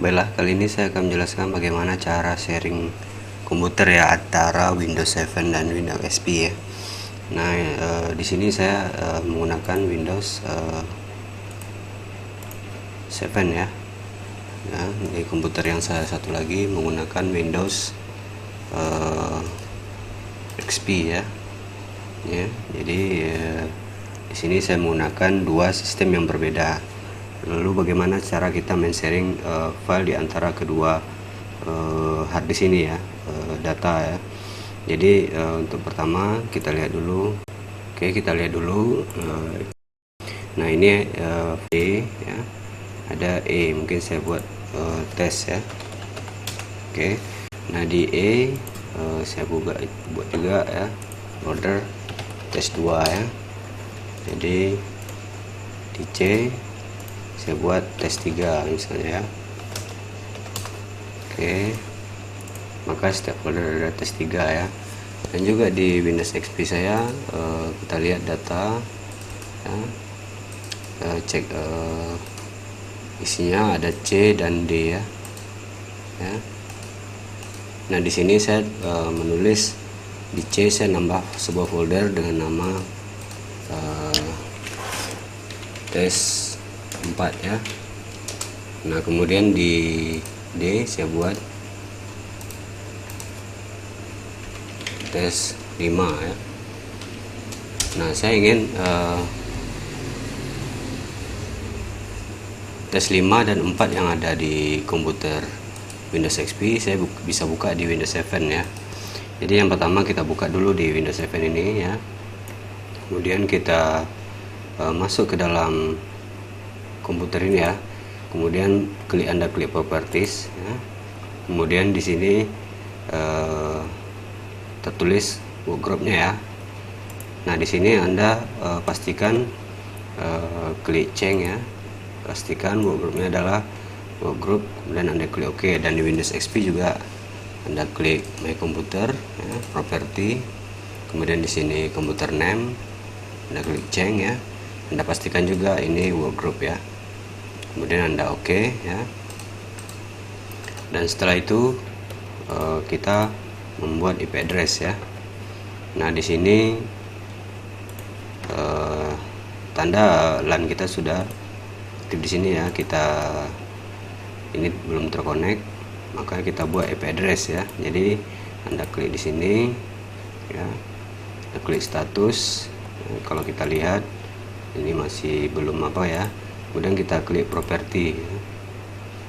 Baiklah, kali ini saya akan menjelaskan bagaimana cara sharing komputer ya antara Windows 7 dan Windows XP ya. Nah, di sini saya menggunakan Windows 7 ya. Ya, di komputer yang saya satu lagi menggunakan Windows XP ya. Ya, jadi di sini saya menggunakan dua sistem yang berbeda. Lalu bagaimana cara kita men-sharing file di antara kedua hard disk ini ya, data ya. Jadi untuk pertama kita lihat dulu. Oke, kita lihat dulu. Nah, ini E ya. Ada E, mungkin saya buat tes ya. Oke. Nah, di E saya buat juga ya folder tes 2 ya. Jadi di C saya buat tes 3 misalnya ya. Oke, maka setiap folder ada tes 3 ya. Dan juga di Windows XP saya kita lihat data ya. Cek isinya ada C dan D ya. Nah, di sini saya menulis di C, saya nambah sebuah folder dengan nama tes 4 ya. Nah, kemudian di D saya buat tes 5 ya. Nah, saya ingin tes 5 dan 4 yang ada di komputer Windows XP saya bisa buka di Windows 7 ya. Jadi yang pertama kita buka dulu di Windows 7 ini ya. Kemudian kita masuk ke dalam komputer ini ya. Kemudian Anda klik properties ya. Kemudian di sini tertulis workgroupnya ya. Nah, di sini Anda pastikan klik change ya. Pastikan workgroupnya adalah workgroup dan Anda klik OK. Dan di Windows XP juga Anda klik my computer ya, property. Kemudian di sini computer name Anda klik change ya. Anda pastikan juga ini workgroup ya. Kemudian Anda OK ya. Dan setelah itu kita membuat IP address ya. Nah, di sini tanda LAN kita sudah aktif di sini ya. Ini belum terkonek, maka kita buat IP address ya. Jadi Anda klik di sini ya. Anda klik status. Kalau kita lihat ini masih belum apa ya. Kemudian kita klik property ya.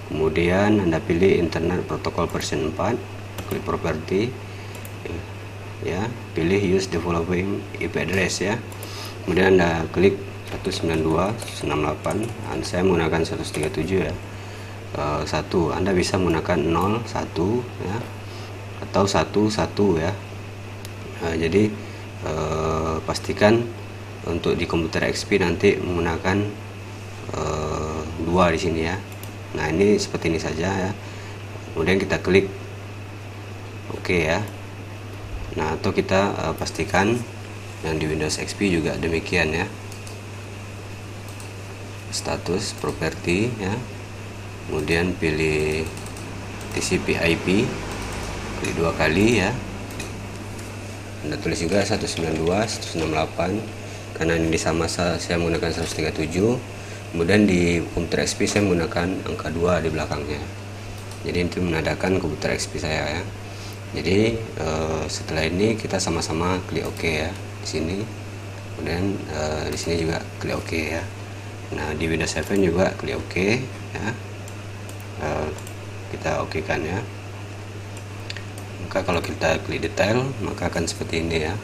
Kemudian Anda pilih internet protocol version 4, klik property ya, pilih use the following IP address ya. Kemudian Anda klik 192.168, saya menggunakan 137 ya. 1 Anda bisa menggunakan 0 1 ya, atau 1 1 ya. Jadi pastikan untuk di komputer XP nanti menggunakan 2 di sini ya. Nah, ini seperti ini saja ya. Kemudian kita klik OK ya. Nah, atau kita pastikan yang di Windows XP juga demikian ya. Status property ya. Kemudian pilih TCP/IP, klik 2 kali ya. Anda tulis juga 192.168 karena ini sama saya menggunakan 137. Kemudian di komputer XP saya menggunakan angka 2 di belakangnya. Jadi itu menandakan komputer XP saya ya. Jadi setelah ini kita sama-sama klik OK ya di sini. Kemudian di sini juga klik OK ya. Nah, di Windows 7 juga klik OK ya. Kita OK kan ya. Maka kalau kita klik detail maka akan seperti ini ya.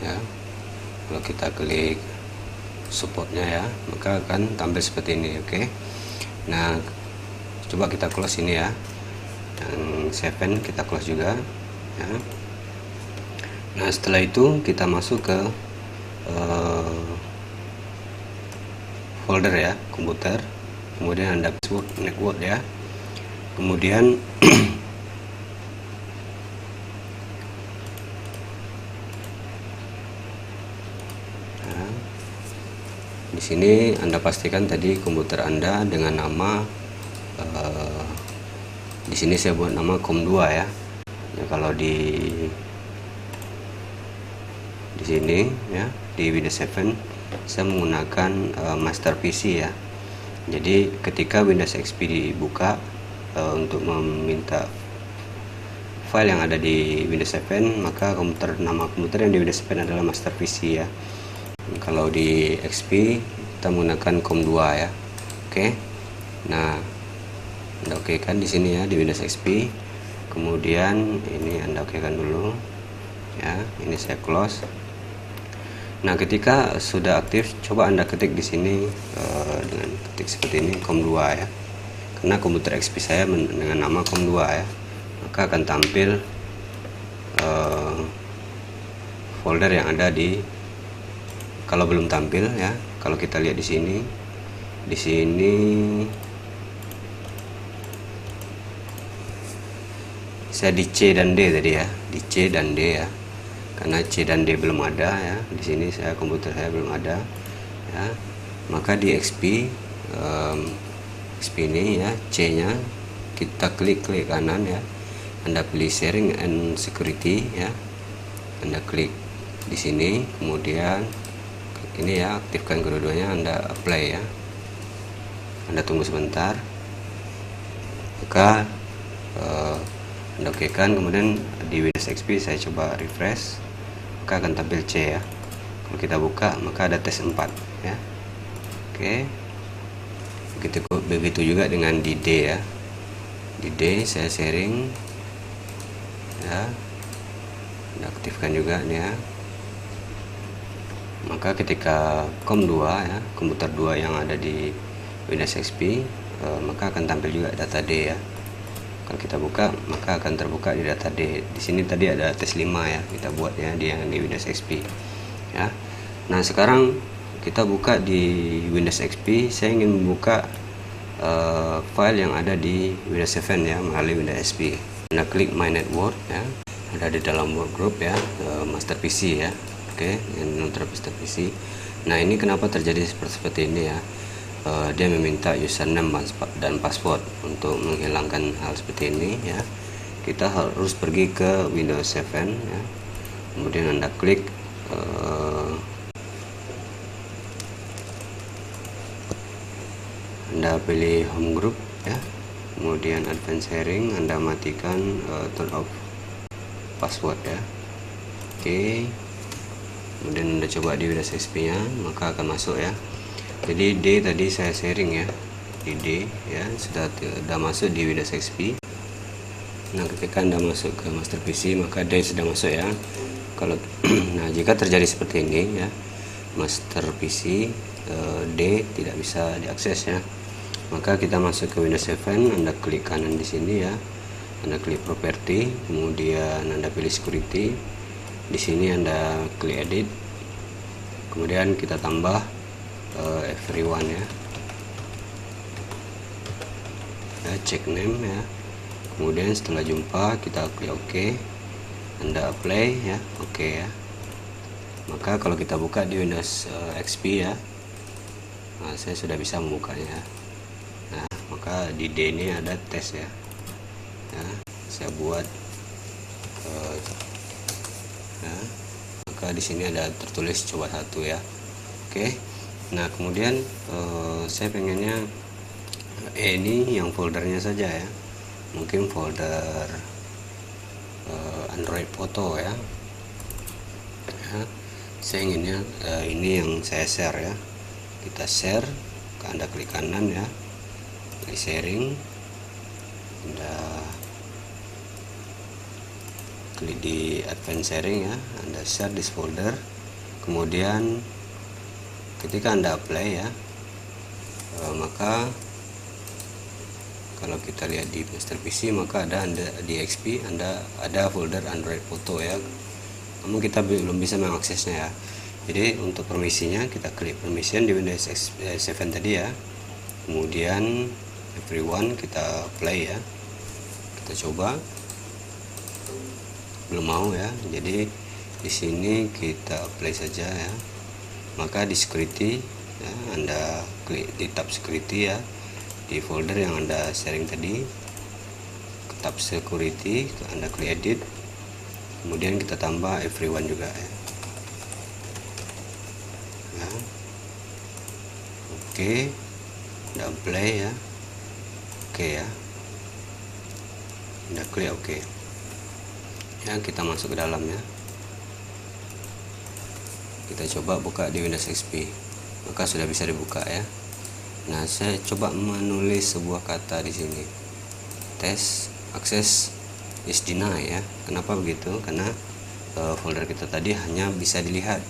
Ya. Kalau kita klik supportnya ya, maka akan tampil seperti ini. Oke. Nah, coba kita close ini ya. Yang 7 kita close juga ya. Nah, setelah itu kita masuk ke folder ya, komputer. Kemudian Anda password network ya. Kemudian di sini Anda pastikan tadi komputer Anda dengan nama di sini saya buat nama COM2 ya. Kalau di sini ya, di Windows 7 saya menggunakan master PC ya. Jadi ketika Windows XP dibuka untuk meminta file yang ada di Windows 7, maka nama komputer yang di Windows 7 adalah master PC ya. Kalau di XP kita menggunakan COM2 ya. Oke. Nah, Anda okekan di sini ya, di Windows XP. Kemudian ini Anda okekan dulu ya. Ini saya close. Nah, ketika sudah aktif, coba Anda ketik di sini dengan ketik seperti ini COM2 ya. Karena komputer XP saya dengan nama COM2 ya, maka akan tampil folder yang ada di, kalau belum tampil ya, kalau kita lihat di sini saya di C dan D tadi ya, di C dan D ya. Karena C dan D belum ada ya, di sini komputer saya belum ada ya, maka di XP ini ya, C nya kita klik kanan ya, Anda pilih sharing and security ya, Anda klik di sini, kemudian ini ya, aktifkan kedua-duanya, Anda apply ya, Anda tunggu sebentar, maka Anda okekan. Kemudian di Windows XP saya coba refresh, maka akan tampil C ya. Kalau kita buka maka ada tes 4 ya. Oke, begitu juga dengan di D ya. Di D saya sharing ya, Anda aktifkan juga nih ya. Maka ketika COM2 ya, komputer 2 yang ada di Windows XP, maka akan tampil juga data D ya. Kalau kita buka maka akan terbuka di data D. Di sini tadi ada tes 5 ya, kita buat ya di Windows XP ya. Nah, sekarang kita buka di Windows XP. Saya ingin membuka file yang ada di Windows 7 ya, melalui Windows XP. Anda klik My Network ya, ada di dalam workgroup ya, master PC ya. Oke, yang master PC. Nah, ini kenapa terjadi seperti ini ya? Dia meminta username dan password. Untuk menghilangkan hal seperti ini ya, kita harus pergi ke Windows 7 ya. Kemudian Anda klik Anda pilih home group ya, kemudian advanced sharing, Anda matikan turn off password ya. Oke, kemudian Anda coba di Windows XP nya, maka akan masuk ya. Jadi D tadi saya sharing ya, di D ya, sudah masuk di Windows XP. Nah, ketika Anda masuk ke master PC maka D sudah masuk ya. Kalau nah, jika terjadi seperti ini ya, master PC D tidak bisa diakses ya, maka kita masuk ke Windows 7. Anda klik kanan di sini ya, Anda klik property, kemudian Anda pilih security. Di sini Anda klik edit, kemudian kita tambah everyone ya, check name ya. Kemudian setelah jumpa kita klik OK, Anda apply ya, OK ya. Maka kalau kita buka di Windows XP ya, nah, saya sudah bisa membukanya. Nah, maka di D ini ada tes ya, saya buat ya. Maka di sini ada tertulis coba 1 ya. Oke. Nah, kemudian saya pengennya ini yang foldernya saja ya, mungkin folder Android foto ya. Saya inginnya ini yang saya share ya, kita share, Anda klik kanan ya, klik sharing, Anda klik di advanced sharing ya, Anda share this folder. Kemudian ketika Anda apply ya, maka kalau kita lihat di master PC maka ada di XP ada folder Android foto ya, namun kita belum bisa mengaksesnya ya. Jadi untuk permisinya kita klik permission di Windows 7 tadi ya, kemudian everyone kita play ya, kita coba, belum mau ya. Jadi di sini kita apply saja ya, maka di security ya, Anda klik di tab security ya, di folder yang Anda sharing tadi, ke tab security, Anda klik edit, kemudian kita tambah everyone juga ya. Oke, Anda play ya. Oke ya, Anda klik oke ya, kita masuk ke dalam ya. Kita coba buka di Windows XP, maka sudah bisa dibuka ya. Nah, saya coba menulis sebuah kata di sini, test access is denied ya. Kenapa begitu? Karena folder kita tadi hanya bisa dilihat.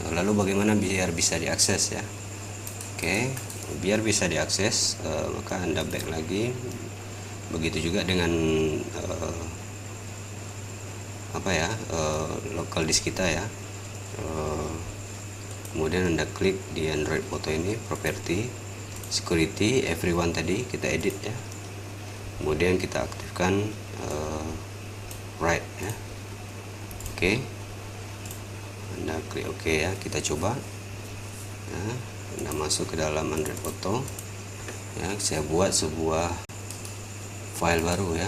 Lalu bagaimana biar bisa diakses ya? Oke, biar bisa diakses, maka Anda back lagi. Begitu juga dengan local disk kita ya. Kemudian Anda klik di Android Photo ini, property, security, everyone tadi kita edit ya. Kemudian kita aktifkan write ya. Oke, Anda klik oke ya. Kita coba ya. Anda masuk ke dalam Android Photo ya. Saya buat sebuah file baru ya,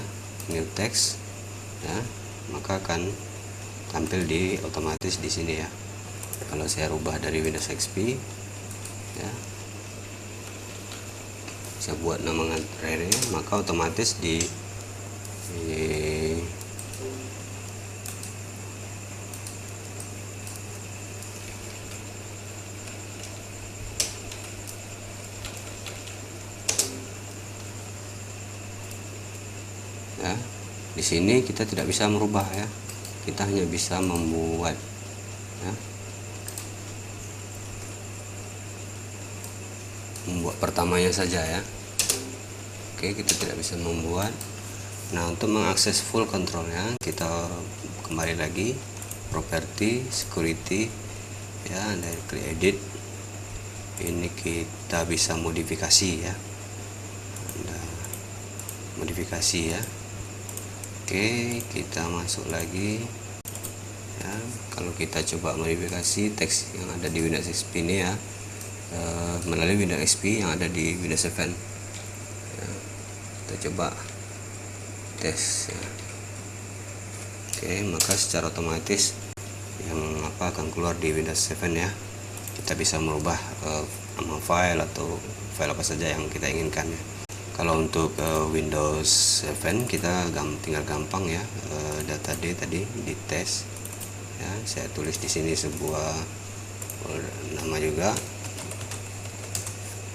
new text ya, maka akan tampil di otomatis di sini ya. Kalau saya rubah dari Windows XP ya, saya buat nama Rere, maka otomatis di ya, di sini kita tidak bisa merubah ya, kita hanya bisa membuat ya, membuat pertamanya saja ya. Oke, kita tidak bisa membuat. Nah, untuk mengakses full controlnya, kita kembali lagi property, security ya, dari klik edit. Ini kita bisa modifikasi ya, modifikasi ya. Oke, kita masuk lagi ya. Kalau kita coba modifikasi teks yang ada di Windows XP ini ya, melalui Windows XP yang ada di Windows 7 ya, kita coba tes ya. Oke, maka secara otomatis yang akan keluar di Windows 7 ya. Kita bisa merubah nama file atau file apa saja yang kita inginkan ya. Kalau untuk Windows 7 kita tinggal gampang ya, data D tadi di tes ya, saya tulis di sini sebuah nama juga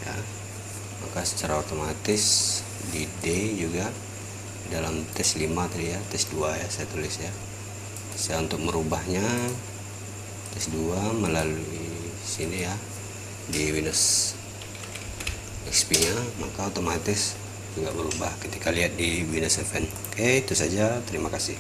ya, maka secara otomatis di D juga dalam tes 5 tadi ya, tes 2 ya saya tulis ya. Saya untuk merubahnya tes 2 melalui sini ya, di Windows XP nya, maka otomatis juga berubah ketika lihat di Windows 7. Oke, itu saja, terima kasih.